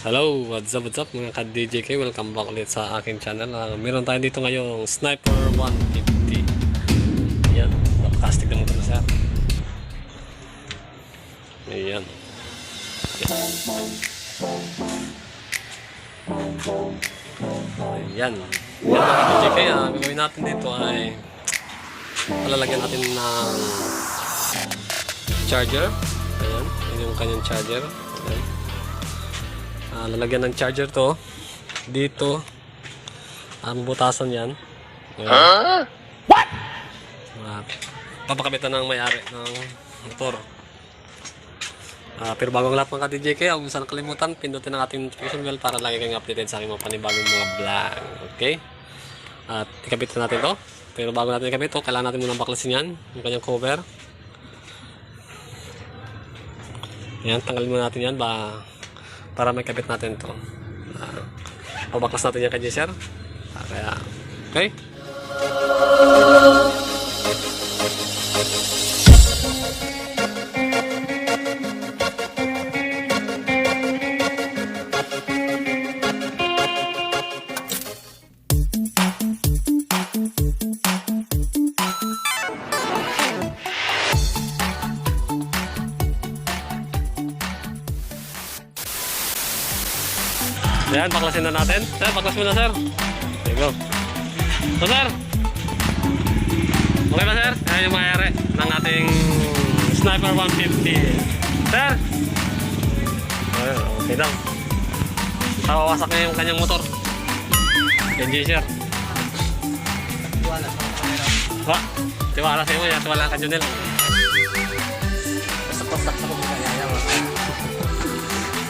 Hello, what's up mga ka-DJK? Welcome back ulit sa aking channel. Meron tayo dito ngayong Sniper 150. Ayan, nakastig na motor na sir. Ayan. Ayan. Ayan mga ka-DJK, ang gagawin natin dito ay palalagyan natin ng charger. Ayan, yun yung kanyang charger. Ayan. Lalagyan ng charger to dito, bubutasan yan. Huh? What? Papakabitan ng may-ari ng motor. Pero bago ang lahat mga ka-DJK, huwag mo sana kalimutan pindutin ang ating notification bell para lagi kayong updated sa aking mga panibagong mga vlog. Okay? At ikabit na natin to. Pero bago natin ikabit to, kailangan natin munang baklasin yan, yung kanyang cover. Yan, tanggalin muna natin yan para may kabit natin to. Pabaklas natin yan kay Jesser. Kaya, okay? Ayan, baklasin na natin. Sir, baklas mo na sir. There you go. So sir, okay ba sir? Ayan yung mayari ng ating Sniper 150. Sir! Okay lang. Tawawasak na yung kanyang motor. NG sir. Tiwala. Tiwala sa iyo yan. Tiwala ka Junel. Wasak-wasak sa kumika.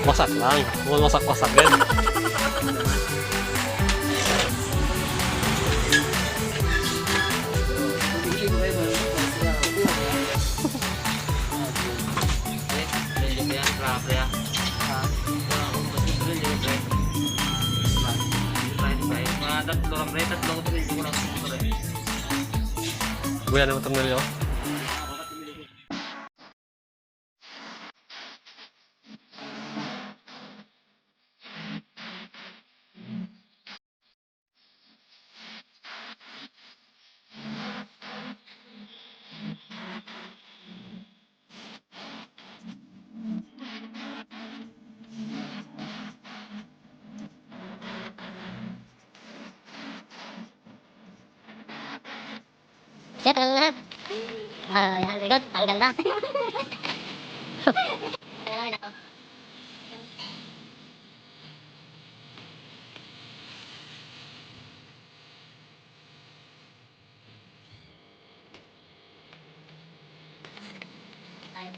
Wasak lang. Wasak-wasak din. Buya na motor nila. Set ang lahat. Yan, good. Ang ganda. Ay, nako. Ay.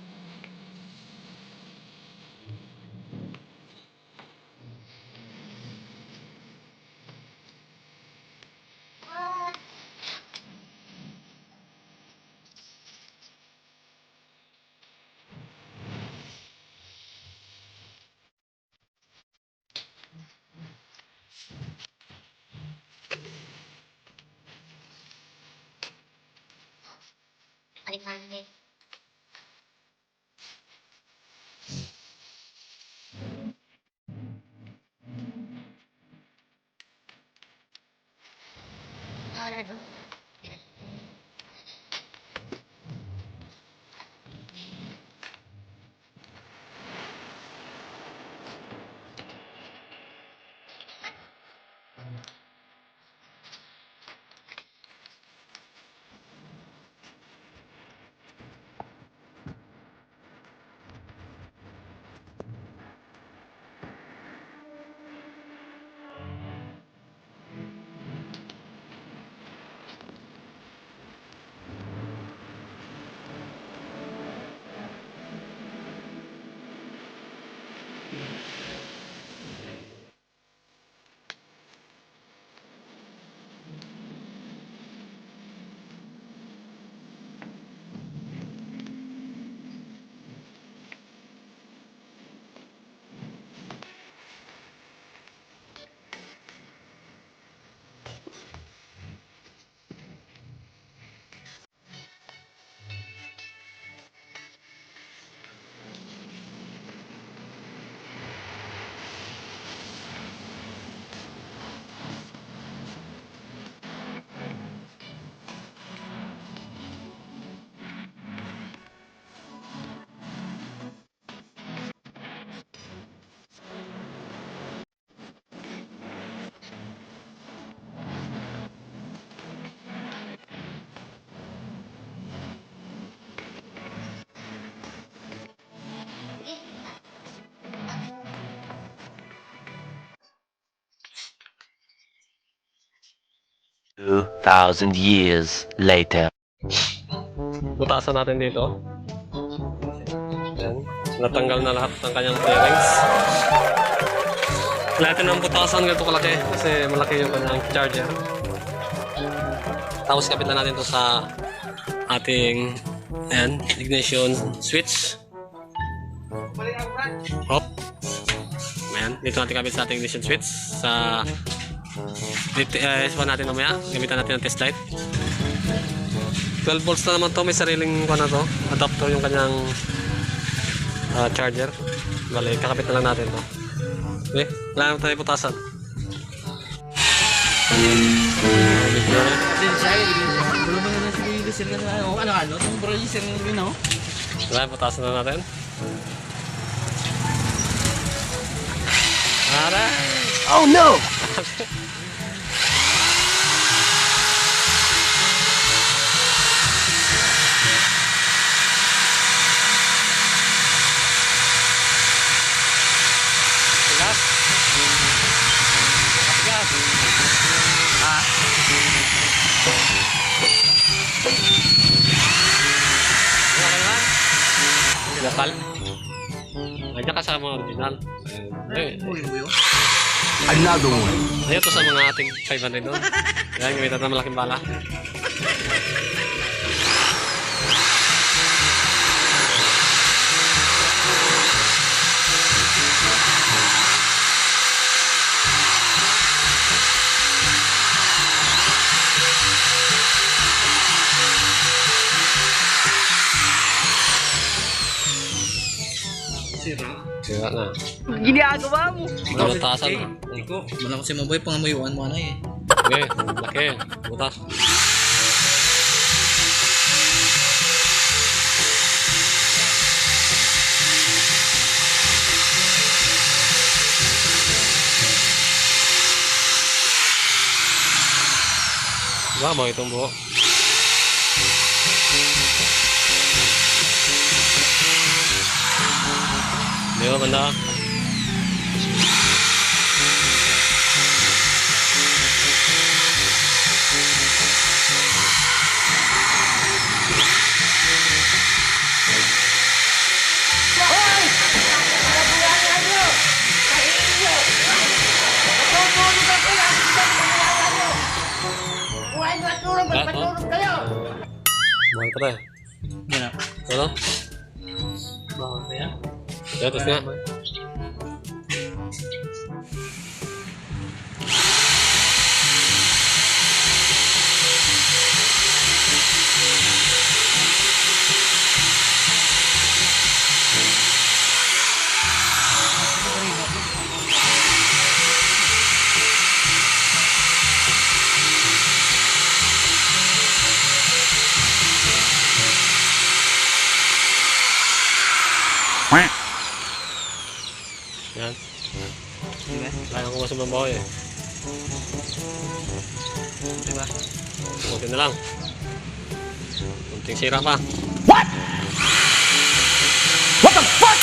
Alexander. Ano? 2,000 years later. Butasan natin dito. Ayan. Natanggal na lahat ng kanyang bearings. Natin ang butasan ganito kalaki kasi malaki yung kanyang charger. Tapos kapitan natin to sa ating ayan, ignition switch. Hop. Ayan, dito natin kapit sa ating ignition switch sa dito, natin mamaya. Gamitan natin ang test light. 12 volts na naman to, may sariling adapter yung kanyang charger. Bale, kakapit na lang natin to. Okay, kailangan tayo putasan. Kailangan putasan na natin. Oh no! Gas. Gas. Lokal. Aja ka sa mga original. Another one. Ayaw to sa mga ating 500 doon. Kaya gamitan na malaking bala. Sira na. Ginagawa mo. Malatasan na. Iko, wala kasi maboy pangamayuan mo na eh. Okay, laki. Butas. Diba, itong buo. Di ba, banda? Mahal pa tayo. Yan na. Ano? Bawal na yan. Kaya, tapos nga. Yan. Kaya ko masama ng bahoy eh. Diba? Kunti na lang. Kunting sira pa. What the fuck?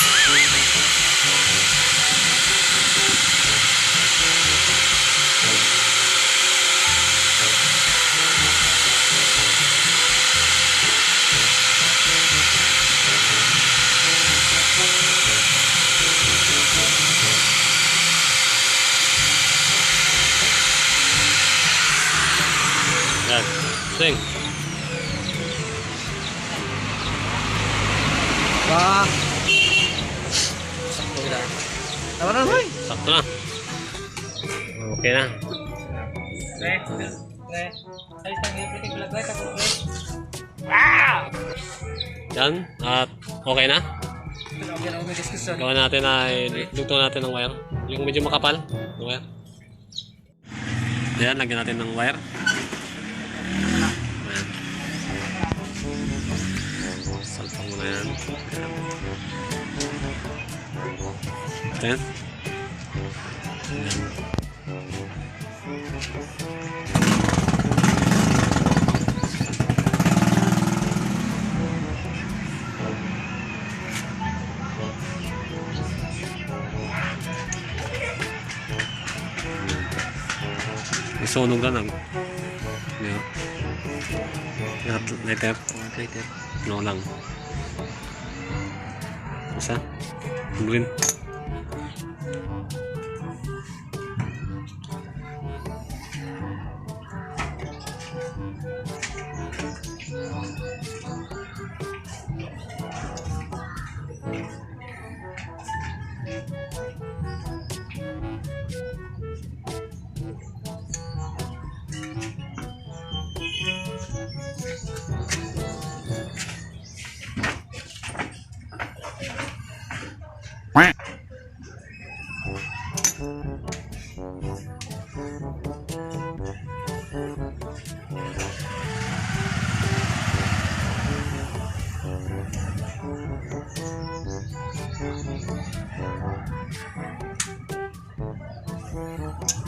Yan. Swing. Wah. Sakto kita. Tama na boy. Sakto na. Okay na. Pre. Ay, tangi pitik lagay ta ko pre. Yan. At okay na. Okay na may discussion. Gawa natin ay dugtong natin ng wire. Yung medyo makapal. Ng wire. Ayan, lagyan natin ng wire. Ayan. Salpang mo na yan. Ayan. Ayan. Ayan. May sunog na lang. lighter. Later. No lang. Isa. Green.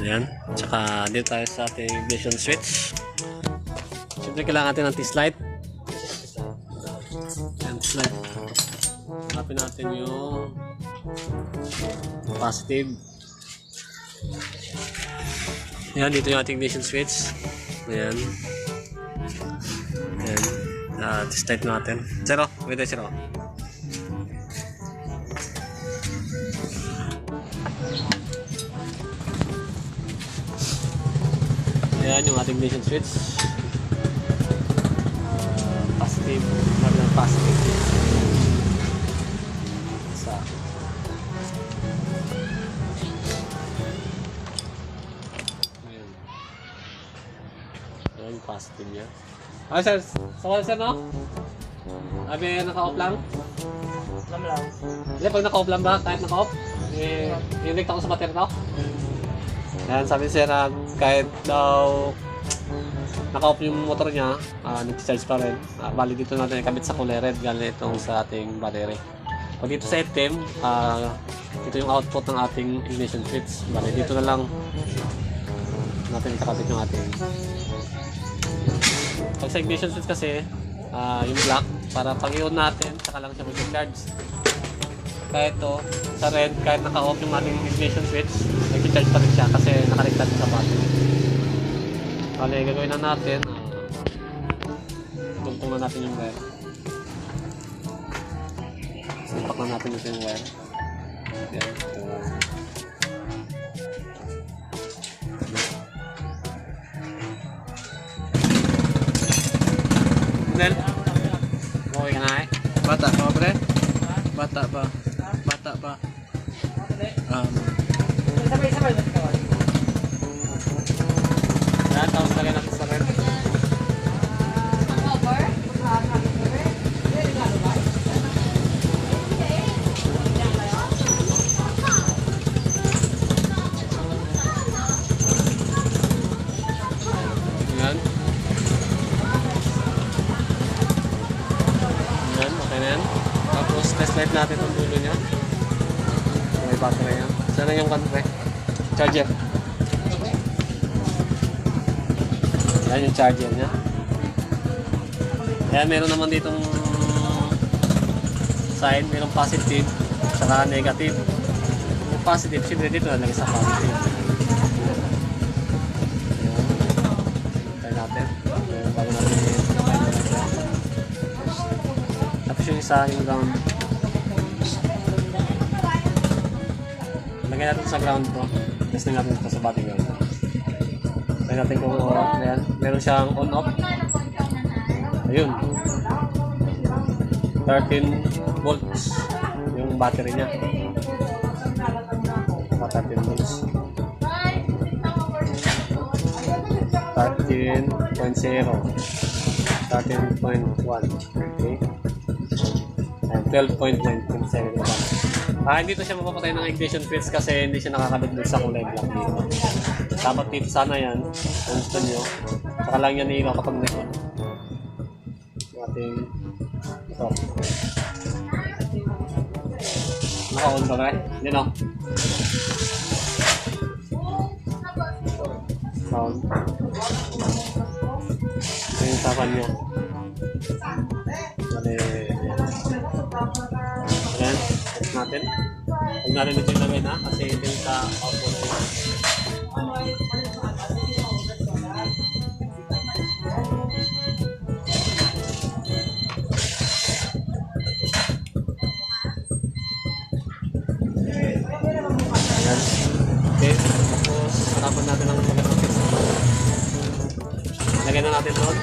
Ayan. Tsaka dito tayo sa ating ignition switch. Siyempre kailangan natin ng T-slide. Ayan, T-slide. Hanapin natin yung positive. Ayan, dito yung ating ignition switch. Ayan. Ayan. T-slide natin. Zero. Wait, zero. Ayan yung ating ignition switch. Positive. Magandang positive. Isa. Ayan. Ayan yung positive niya. Okay sir. Sakal sir no? Sabi naka-off lang? Alam lang. Hindi, pag naka-off lang ba? Kahit naka-off? I-connect ako sa battery to? Ayan, sabi ni sir na kahit daw naka-off yung motor niya, nag-charge pa rin. Bali dito natin ikabit sa kulay red galing itong sa ating battery. Pag dito sa item, ito yung output ng ating ignition switch. Bali dito na lang natin ikakabit yung ating. Pag sa ignition switch kasi, yung black, para pag i-on natin, saka lang siya mag-charge. Kaya ito, sa red, kahit naka-off yung ating ignition switch, nag-charge pa rin siya kasi nakaligtad sa battery. Bale, gagawin na natin, tungtong na natin yung wire. Sipak na natin ito yung wire. Yan, ito yung wire. Then, okay ka na eh. Bata pa, pre? Bata pa. Bata pa. Sabay-sabay na ikaw. Yan, tapos lagyan natin sa red. Yan. Yan, okay na yan. Tapos test light natin ang dulo niya. May battery yan. Saan yung country? Charger. Yan yung charger niya. Ayan, meron naman ditong side, merong positive, saka negative. Yung positive, siyempre dito nalagay sa positive. Ayan. Try natin. Ayan, bago natin tapos yung isa, yung ground. Lagay natin sa ground to. Testing natin ito sa battery ground. Try natin kung ayan, meron siyang on-off. Ayun. 13 volts yung battery niya. 13 volts. 13.0. 13.1. Okay. And 12.9.7. Hindi to siya mapapatay ng ignition switch kasi hindi siya nakakabit dun sa kulay black dito. Dapat dito sana yan. Kung gusto nyo. Saka lang yan ilaw kapag nag-on. Yung ating ito. Naka-on ba ba? Hindi no? Sound. Ito yung tapan niya. Bale, ayan. Test natin. Huwag natin ito yung lagay na kasi ito yung sa output na yun. Okay, tapos harapan natin ang magandang pizza. Lagyan na natin doon.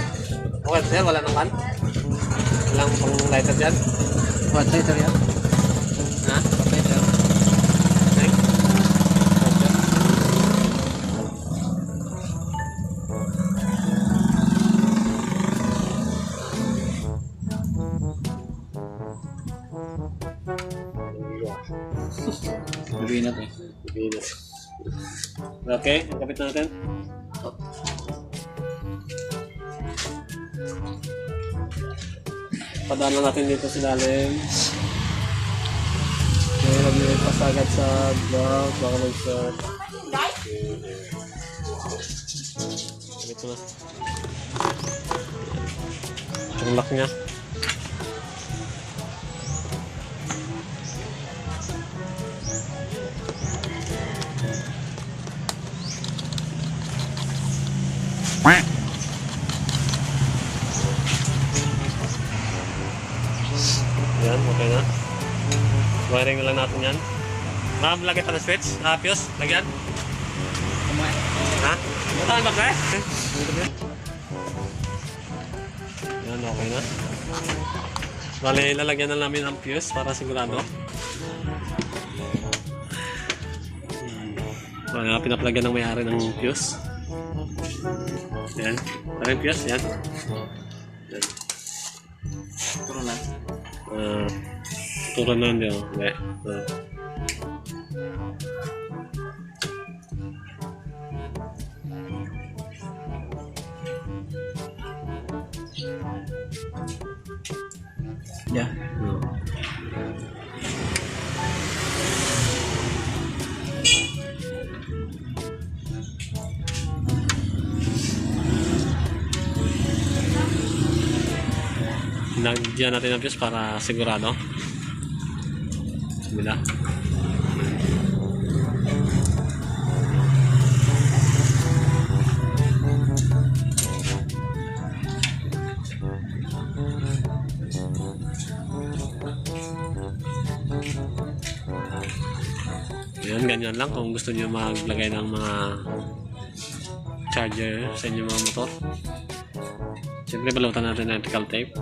Okay, sir, wala nang pan? Walang pang lighter dyan? What lighter yan? Ha? Lighter. Okay. Gawin na to eh. Venus. Okay, ang kapit natin. Padaan lang natin dito sa lalim. May naglipas agad sa ground, baka mag-shot. Kapit mo na. Ang lock niya. Yan, okay na. Wiring na lang natin yan. Ma'am, lagay pa ng switch. Fuse, lagyan. Ha? Saan ba kayo? Yan, okay na. Bale, lalagyan na namin ang fuse para sigurado. Kaya pinaplagyan ng may-ari ng fuse. Yan. Ano yung fuse? Yan. Yan. Turo lang. Tuturan na niyo. Okay. Yeah. Lagyan natin ang fuse para sigurado. Bila. Ayan, ganyan lang kung gusto niyo maglagay ng mga charger sa inyong mga motor. Siyempre, balutan natin ng electrical tape.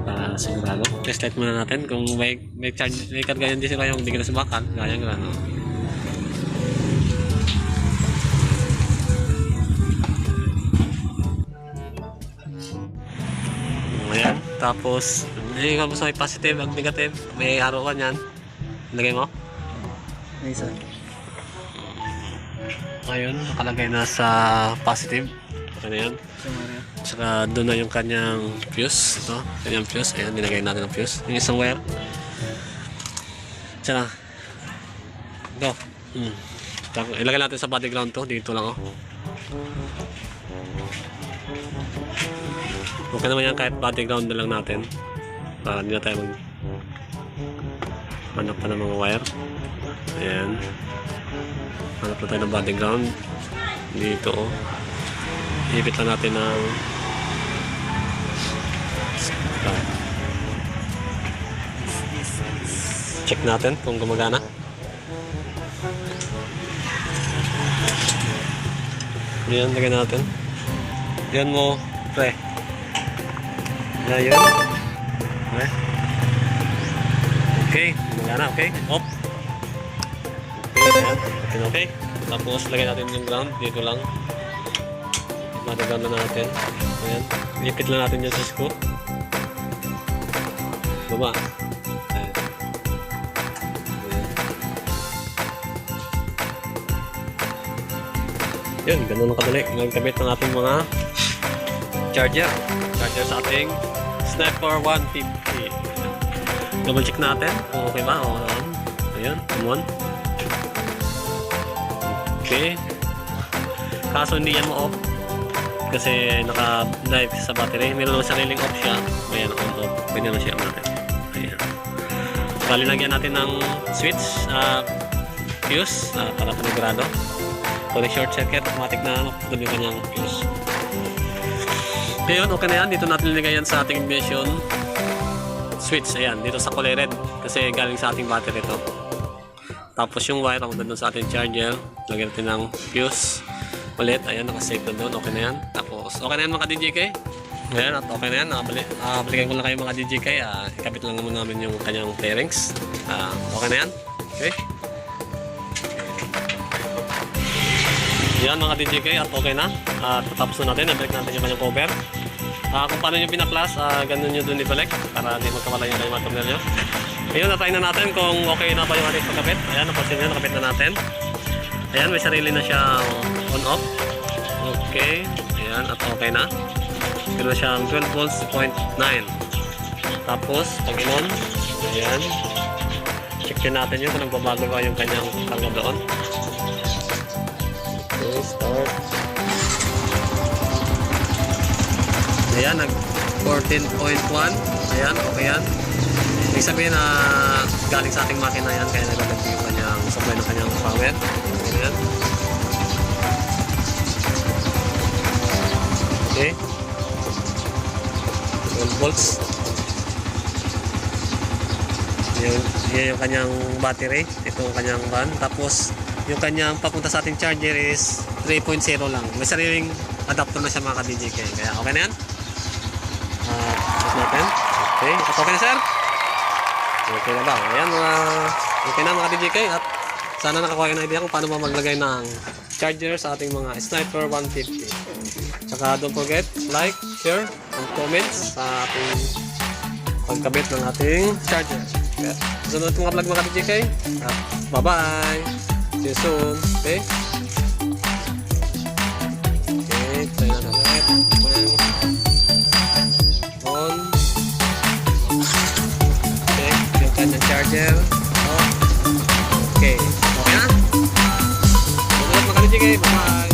Para sigurado. Test light muna natin kung may karga yan di sila yung hindi ka nasubakan. Gaya nga no. Ayan. Tapos, hindi ka gusto may positive, ang negative. May arrow ka yan. Lagay mo. May isa. Ayun, nakalagay na sa positive. Okay na yan. Sumari. Saka doon na yung kanyang fuse. Ito, kanyang fuse. Ayan, nilagay natin ang fuse. Yung isang wire. Tsaka. Go. Ilagay natin sa body ground to. Dito lang oh. Okay naman yan kahit body ground na lang natin. Para hindi na tayo hanap pa ng mga wire. Ayan. Hanap na tayo ng body ground. Dito oh. Ibit lang natin ng check natin kung gumagana. Yan, lagay natin. Yan mo, pre. Yan yun. Okay. Okay, gumagana, okay. Off. Okay, yan. Okay. Tapos lagay natin yung ground dito lang. Matagal na natin. Ayan. Lipit lang natin yung sa screw. Baba. Ayan. Yun, ganun ang kadali. Nagkabit ng ating mga charger. Charger sa ating Sniper 150. Double check natin kung okay ba. O, ayan, come on. Okay. Kaso hindi yan mo-off. Kasi naka-drive sa battery. Meron naman sariling off siya. Ayan, on-off. Pwede naman siya natin. Ayan. Bali, lagyan natin ng switch, fuse, para panigurado. Kung short circuit, automatic na mapagod yung kanyang fuse. Ngayon, okay na yan. Dito natin nilagay yan sa ating ignition switch, ayan, dito sa kulay red kasi galing sa ating battery ito. Tapos yung wire ang doon sa ating charger, lagyan natin ng fuse ulit, ayan, nakasave na doon, okay na yan. Tapos okay na yan mga DJK, ayan, at okay na yan, balikan ko lang kayo mga DJK, ikabit lang naman namin yung kanyang fairings, okay na yan, okay. Yan mga DJK, at okay na, at tapos na natin, nabalik natin yung kanyang cover. Kung paano nyo pinaplas, ganun nyo dun ibalik para hindi magkawala yung kanyang tunnel nyo. Ngayon, natry na natin kung okay na ba yung ating pagkabit. Ayan, napansin nyo, nakabit na natin. Ayan, may sarili na siyang on-off. Okay, ayan, at okay na. Meron na siyang 12 volts 0.9. Tapos, pag in-on, ayan, check din natin yun kung nagbabago ba yung kanyang karga doon. Okay, start. Ayan, nag 14.1. Ayan, okay yan. Ibig sabihin na galing sa ating makina yan, kaya nagaganda yung kanyang supply ng kanyang power. Ayan. Okay. 12 volts. Yan yung kanyang battery. Ito yung kanyang van. Tapos, yung kanyang papunta sa ating charger is 3.0 lang. May sariling adapter na siya mga ka-DJK. Kaya okay na yan. Tapos natin. Okay. At okay na sir? Okay na daw. Ayan okay na mga DJK. At sana nakakuha kayo ng idea kung paano ba maglagay ng charger sa ating mga Sniper 150. Tsaka don't forget, like, share, and comments sa ating pagkabit ng ating charger. Okay. Sunod mga vlog mga DJK. Bye-bye. See you soon. Okay? Okay. Try na natin. On. Okay. Yung kanyang charger. Oh. Okay. Okay na? Sunod mga DJK. Bye-bye.